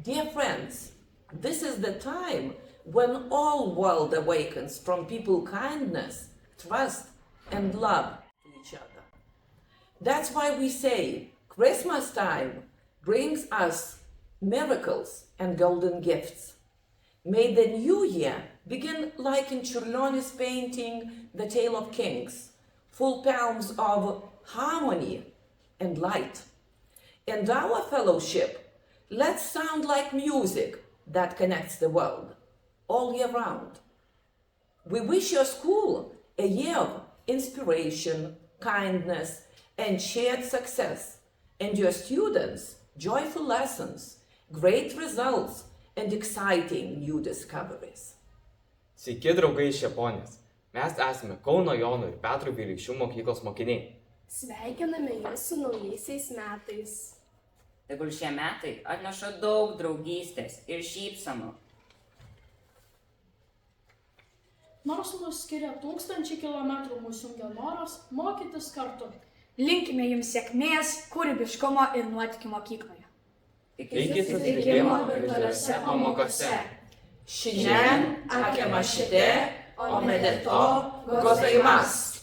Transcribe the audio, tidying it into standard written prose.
Dear friends, this is the time when all world awakens from people kindness, trust, and love to each other. That's why we say Christmas time brings us miracles and golden gifts. May the new year begin like in Čiurlionis' painting The Tale of Kings, full palms of harmony and light. And our fellowship, let's sound like music that connects the world all year round. We wish your school a year of inspiration, kindness, and shared success, and your students joyful lessons, great results, and exciting new discoveries. Sveiki, draugai iš Japonijos. Mes esame Kauno Jono ir Petro Vileišių mokyklos mokiniai. Sveikiname Jūs su naujaisiais metais. Tegul šie metai atneša daug draugystės ir šypsenų. Nors mus skiria 1000 kilometrų, mūsų jungia noras mokytis kartu. Linkime jums sėkmės, kūrybiškumo ir nuotykių mokykloje. Iki susitikimo virtualiose pamokose. Shinnen akemashite omedeto gozaimasu.